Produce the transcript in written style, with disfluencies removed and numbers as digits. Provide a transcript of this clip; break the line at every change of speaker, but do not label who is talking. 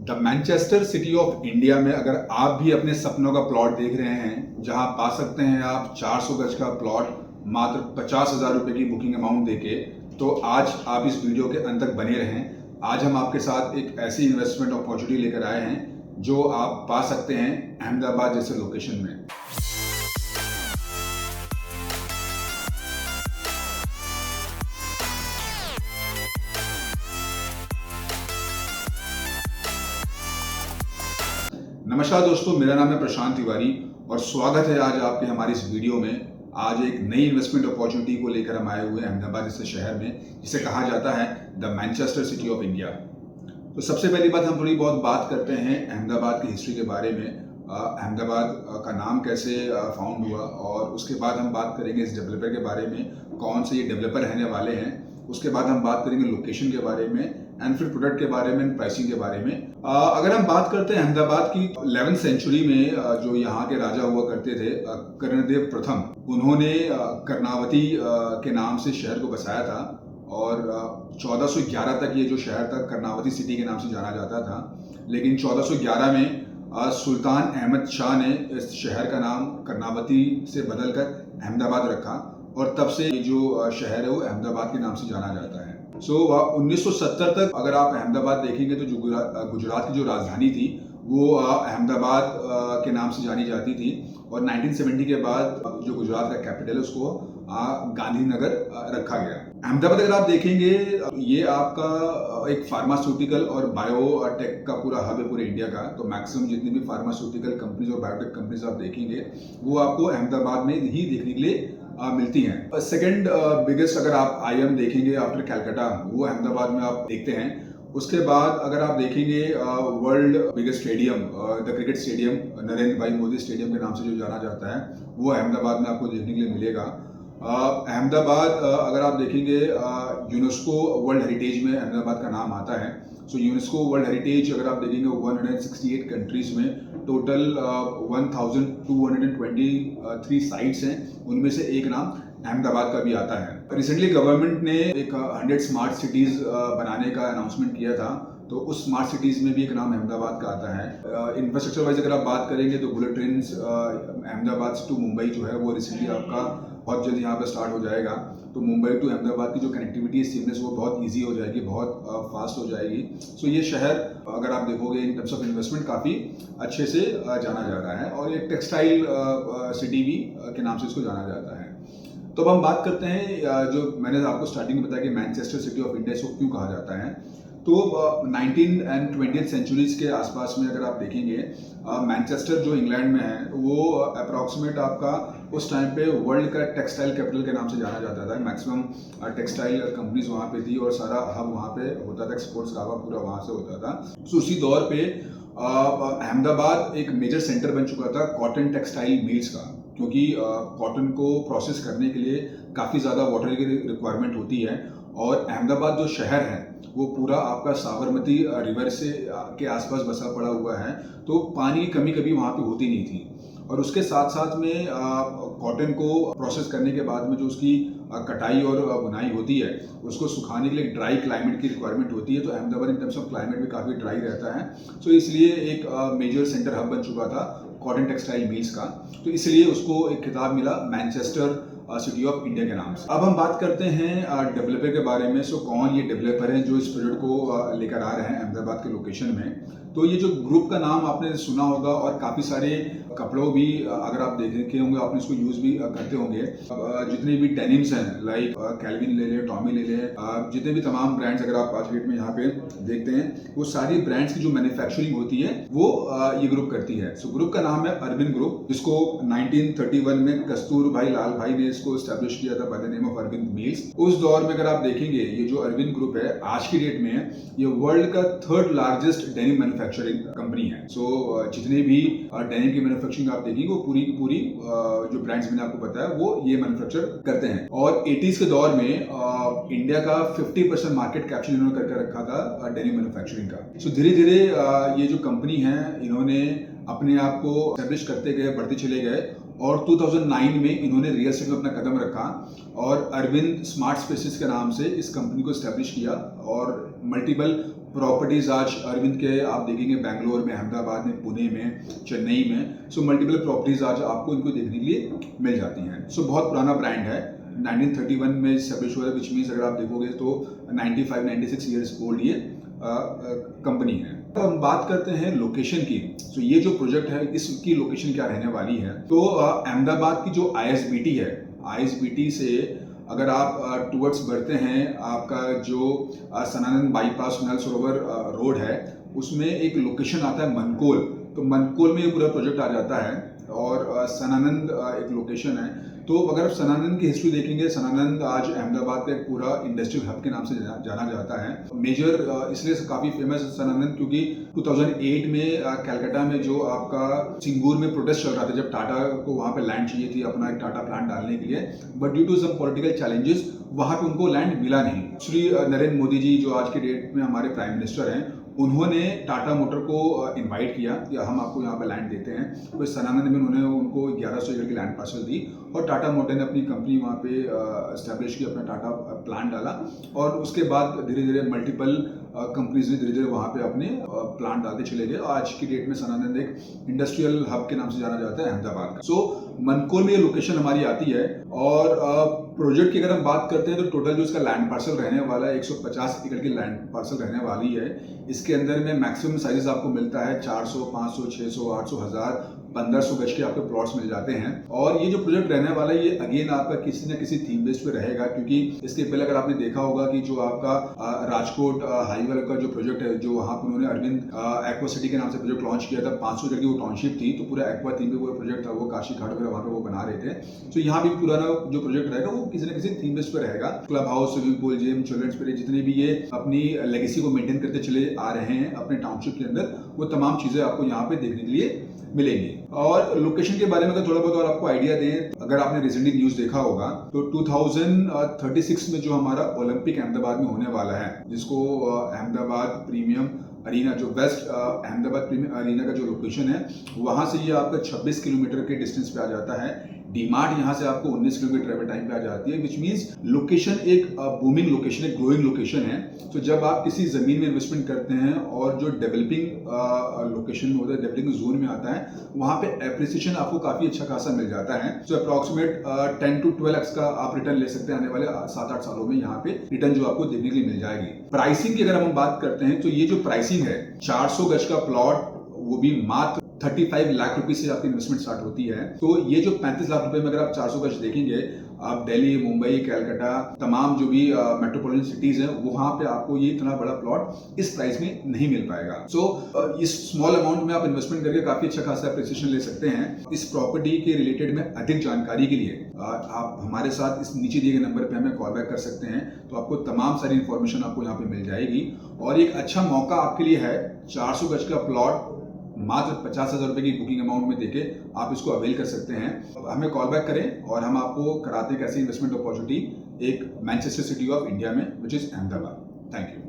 The Manchester city of India में अगर आप भी अपने सपनों का प्लॉट देख रहे हैं, जहां पा सकते हैं आप 400 गज का प्लॉट मात्र 50,000 रुपए की बुकिंग अमाउंट देके, तो आज आप इस वीडियो के अंत तक बने रहें। आज हम आपके साथ एक ऐसी इन्वेस्टमेंट अपॉर्चुनिटी लेकर आए हैं जो आप पा सकते हैं अहमदाबाद जैसे लोकेशन में। नमस्कार दोस्तों, मेरा नाम है प्रशांत तिवारी और स्वागत है आज आपके हमारी इस वीडियो में। आज एक नई इन्वेस्टमेंट अपॉर्चुनिटी को लेकर हम आए हुए हैं अहमदाबाद जैसे शहर में, जिसे कहा जाता है the Manchester city of India. तो सबसे पहली बात, हम थोड़ी बहुत बात करते हैं अहमदाबाद की हिस्ट्री के बारे में। अहमदाबाद का नाम कैसे फाउंड हुआ, और उसके बाद हम बात करेंगे इस डेवलपर के बारे में, कौन से ये डेवलपर रहने वाले हैं। उसके बाद हम बात करेंगे लोकेशन के बारे में, एंड फिर प्रोडक्ट के बारे में, प्राइसिंग के बारे में। अगर हम बात करते हैं अहमदाबाद की, 11वीं सेंचुरी में जो यहाँ के राजा हुआ करते थे कर्णदेव प्रथम, उन्होंने कर्णावती के नाम से शहर को बसाया था और 1411 तक ये जो शहर था कर्णावती सिटी के नाम से जाना जाता था। लेकिन 1411 में सुल्तान अहमद शाह ने इस शहर का नाम कर्णावती से बदलकर अहमदाबाद रखा और तब से ये जो शहर है वो अहमदाबाद के नाम से जाना जाता है। 1970 तक अगर आप अहमदाबाद देखेंगे तो जो गुजरात की जो राजधानी थी वो अहमदाबाद के नाम से जानी जाती थी, और 1970 के बाद जो गुजरात का कैपिटल है उसको गांधीनगर रखा गया। अहमदाबाद अगर आप देखेंगे, ये आपका एक फार्मास्यूटिकल और बायोटेक का पूरा हब है पूरे इंडिया का। तो मैक्सिमम जितनी भी फार्मास्यूटिकल कंपनीज और बायोटेक कंपनीज आप देखेंगे वो आपको अहमदाबाद में ही देखने के लिए मिलती हैं। सेकंड बिगेस्ट अगर आप आईएम देखेंगे आफ्टर कैलकाटा, वो अहमदाबाद में आप देखते हैं। उसके बाद अगर आप देखेंगे world biggest stadium, the cricket stadium Narendra भाई मोदी स्टेडियम के नाम से जो जाना जाता है, वो अहमदाबाद में आपको देखने के लिए मिलेगा। अहमदाबाद अगर आप देखेंगे यूनेस्को वर्ल्ड हेरिटेज में अहमदाबाद का नाम आता है। सो यूनेस्को वर्ल्ड हेरिटेज अगर आप देखेंगे 168 कंट्रीज में टोटल 1223 साइट्स हैं, उनमें से एक नाम अहमदाबाद का भी आता है। रिसेंटली गवर्नमेंट ने एक 100 स्मार्ट सिटीज बनाने का अनाउंसमेंट किया था, तो उस स्मार्ट सिटीज में भी एक नाम अहमदाबाद का आता है। इंफ्रास्ट्रक्चर वाइज अगर आप बात करेंगे तो bullet train Ahmedabad to Mumbai जो है वो रिसेंटली आपका बहुत जल्द यहाँ पे स्टार्ट हो जाएगा। तो मुंबई टू अहमदाबाद की जो कनेक्टिविटी है, सीमलेस, वो बहुत इजी हो जाएगी, बहुत फास्ट हो जाएगी। सो ये शहर अगर आप देखोगे इन टर्म्स ऑफ इन्वेस्टमेंट काफ़ी अच्छे से जाना जा रहा है, और ये टेक्सटाइल सिटी भी के नाम से इसको जाना जाता है। तो अब हम बात करते हैं, जो मैंने आपको स्टार्टिंग में बताया कि मैनचेस्टर सिटी ऑफ इंडिया इसको क्यों कहा जाता है। तो 19 एंड 20th सेंचुरीज के आसपास में अगर आप देखेंगे, मैनचेस्टर जो इंग्लैंड में है वो अप्रॉक्सीमेट आपका उस टाइम पे वर्ल्ड का टेक्सटाइल कैपिटल के नाम से जाना जाता था। मैक्सिमम टेक्सटाइल कंपनीज वहाँ पे थी और सारा हब वहाँ पे होता था, एक्सपोर्ट्स का हब पूरा वहाँ से होता था। तो उसी दौर पे अहमदाबाद एक मेजर सेंटर बन चुका था कॉटन टेक्सटाइल मिल्स का, क्योंकि कॉटन को प्रोसेस करने के लिए काफ़ी ज़्यादा वाटर की रिक्वायरमेंट होती है। और अहमदाबाद जो शहर है वो पूरा आपका साबरमती रिवर से के आसपास बसा पड़ा हुआ है, तो पानी की कमी कभी वहाँ पे होती नहीं थी। और उसके साथ साथ में कॉटन को प्रोसेस करने के बाद में जो उसकी कटाई और बुनाई होती है, उसको सुखाने के लिए ड्राई क्लाइमेट की रिक्वायरमेंट होती है। तो Ahmedabad in terms of climate भी काफ़ी ड्राई रहता है, तो इसलिए एक मेजर सेंटर हब बन चुका था कॉटन टेक्सटाइल मिल्स का। तो इसलिए उसको एक खिताब मिला मैनचेस्टर सिटी ऑफ इंडिया के नाम से। अब हम बात करते हैं डेवलपर के बारे में। सो कौन ये डेवलपर हैं जो इस प्रोजेक्ट को लेकर आ रहे हैं अहमदाबाद के लोकेशन में। तो ये जो ग्रुप का नाम आपने सुना होगा, और काफ़ी सारे कपड़ों भी अगर आप देखे होंगे आपने इसको यूज़ भी करते होंगे। जितने भी डेनिम्स हैं, लाइक कैल्विन ले लें, टॉमी ले लें, जितने भी तमाम ब्रांड्स अगर आप आज डेट में यहाँ पे देखते हैं, वो सारी ब्रांड्स की जो मैन्युफैक्चरिंग होती है वो ये ग्रुप करती है। सो ग्रुप का नाम है अरविंद ग्रुप, जिसको 1931 में कस्तूर भाई लाल भाई ने इसको एस्टैब्लिश किया था by the name of Arvind Mills. उस दौर में अगर आप देखेंगे, ये जो अरविंद ग्रुप है आज की डेट में ये वर्ल्ड का 3rd largest denim manufacturing company है। सो जितने भी डेनिम की मैन्युफैक्चरिंग आप देखेंगे वो पूरी की पूरी जो ब्रांड्स मैंने आपको बताया वो ये मैन्युफैक्चर करते हैं। और 80s के दौर में इंडिया का 50% मार्केट कैप्चर इन्होंने करके रखा था डेनिम मैन्युफैक्चरिंग का। सो धीरे धीरे ये जो कंपनी है, इन्होंने अपने आप को एस्टैब्लिश करते गए, बढ़ते चले गए, और 2009 में इन्होंने रियल एस्टेट में अपना कदम रखा और अरविंद स्मार्ट स्पेसेस के नाम से इस कंपनी को एस्टैब्लिश किया और मल्टीपल प्रॉपर्टीज आज अरविंद के आप देखेंगे बेंगलोर में, अहमदाबाद में, पुणे में, चेन्नई में। सो मल्टीपल प्रॉपर्टीज आज आपको इनको देखने के लिए मिल जाती हैं। सो बहुत पुराना ब्रांड है, 1931 में एस्टैब्लिश हुआ है, विच मीन्स अगर आप देखोगे तो 95-96 ईयर्स ओल्ड ये कंपनी है। तो हम बात करते हैं लोकेशन की। तो ये जो प्रोजेक्ट है इसकी लोकेशन क्या रहने वाली है, तो अहमदाबाद की जो ISBT है, ISBT से अगर आप टुवर्ड्स बढ़ते हैं, आपका जो सनानंद बाईपास नल सरोवर रोड है उसमें एक लोकेशन आता है मनकोल। तो मनकोल में ये पूरा प्रोजेक्ट आ जाता है और सनानंद एक लोकेशन है। तो अगर आप सनानंद की हिस्ट्री देखेंगे, सनानंद आज अहमदाबाद का एक पूरा इंडस्ट्रियल हब के नाम से जाना जाता है। मेजर इसलिए काफ़ी फेमस है सनानंद क्योंकि 2008 में कलकत्ता में जो आपका सिंगूर में प्रोटेस्ट चल रहा था, जब टाटा को वहाँ पे लैंड चाहिए थी अपना एक टाटा प्लांट डालने के लिए, but due to some political challenges वहाँ पे उनको लैंड मिला नहीं। श्री नरेंद्र मोदी जी जो आज के डेट में हमारे प्राइम मिनिस्टर हैं, उन्होंने टाटा मोटर को इनवाइट किया कि हम आपको यहाँ पे लैंड देते हैं। तो सनानंद में उन्होंने उनको 1100 एकड़ की लैंड पार्सल दी और टाटा मोटर ने अपनी कंपनी वहाँ पे एस्टैब्लिश की, अपना टाटा प्लांट डाला और उसके बाद धीरे धीरे मल्टीपल कंपनीज ने धीरे धीरे वहाँ पे अपने प्लांट डालते चले गए। आज की डेट में सनानंद एक इंडस्ट्रियल हब के नाम से जाना जाता है अहमदाबाद का। सो मनकोल में ये लोकेशन हमारी आती है और प्रोजेक्ट की अगर हम बात करते हैं तो टोटल जो इसका लैंड पार्सल रहने वाला है 150 एकड़ की लैंड पार्सल रहने वाली है। इसके अंदर में मैक्सिमम साइजेस आपको मिलता है 400, 500, 600, 800, 1000, 1500 गज के आपको प्लॉट्स मिल जाते हैं। और ये जो प्रोजेक्ट रहने वाला है ये अगेन आपका किसी न किसी थीम बेस्ड पे रहेगा, क्योंकि इसके पहले अगर आपने देखा होगा कि जो आपका राजकोट हाईवे का जो प्रोजेक्ट है, जो वहाँ पर उन्होंने अरविंद एक्वा सिटी के नाम से प्रोजेक्ट लॉन्च किया था, 500 एकड़ की वो टाउनशिप थी, तो पूरा एक्वा थीम पे पूरा प्रोजेक्ट था, वो काशी घाट वगैरह वहाँ पे वो बना रहे थे। तो यहाँ भी पुराना जो प्रोजेक्ट रहेगा वो किसी न किसी थीम बेस्ड पे रहेगा। Club house, swimming pool, gym, children's play, जितने भी ये अपनी लेगेसी को मेंटेन करते चले आ रहे हैं अपने टाउनशिप के अंदर, वो तमाम चीजें आपको यहाँ पे देखने के लिए मिलेंगी। और लोकेशन के बारे में अगर थोड़ा बहुत और आपको आइडिया दें, अगर आपने रिसेंटली न्यूज देखा होगा तो 2036 में जो हमारा ओलंपिक अहमदाबाद में होने वाला है, जिसको अहमदाबाद प्रीमियम अरीना, जो वेस्ट अहमदाबाद प्रीमियम अरीना का जो लोकेशन है, वहां से ये आपका 26 किलोमीटर के डिस्टेंस पे आ जाता है। डीमार्ट यहाँ से आपको 19 किलोमीटर ट्रेवल टाइम पे आ जाती है, विच मीन्स लोकेशन एक बूमिंग लोकेशन, एक ग्रोइंग लोकेशन है। तो जब आप किसी जमीन में इन्वेस्टमेंट करते हैं और जो डेवलपिंग लोकेशन में होता है, डेवलपिंग जोन में आता है, वहाँ पे एप्रिसिएशन आपको काफी अच्छा खासा मिल जाता है। तो अप्रॉक्सीमेट 10 to 12x का आप रिटर्न ले सकते हैं आने वाले 7-8 सालों में। यहाँ पे रिटर्न जो आपको देखने के लिए मिल जाएगी। प्राइसिंग की अगर हम बात करते हैं तो ये जो प्राइसिंग है, 400 गज का प्लॉट, वो भी मात्र 35 लाख रुपए से आपकी इन्वेस्टमेंट स्टार्ट होती है। तो ये जो 35 लाख रुपए में अगर आप 400 गज देखेंगे, आप दिल्ली, मुंबई, कलकत्ता, तमाम जो भी मेट्रोपॉलिटन सिटीज हैं, वहां पे आपको ये इतना बड़ा प्लॉट इस प्राइस में नहीं मिल पाएगा। सो इस स्मॉल अमाउंट में आप इन्वेस्टमेंट करके काफी अच्छा खासा एप्रिसिएशन ले सकते हैं। इस प्रॉपर्टी के रिलेटेड में अधिक जानकारी के लिए आप हमारे साथ इस नीचे दिए गए नंबर पे हमें कॉल बैक कर सकते हैं, तो आपको तमाम सारी इन्फॉर्मेशन आपको यहाँ पे मिल जाएगी। और एक अच्छा मौका आपके लिए है, 400 गज का प्लॉट मात्र 50,000 रुपए की बुकिंग अमाउंट में देके आप इसको अवेल कर सकते हैं। हमें कॉल बैक करें और हम आपको कराते हैं कैसी इन्वेस्टमेंट अपॉर्चुनिटी एक मैनचेस्टर सिटी ऑफ इंडिया में, which is Ahmedabad. Thank you.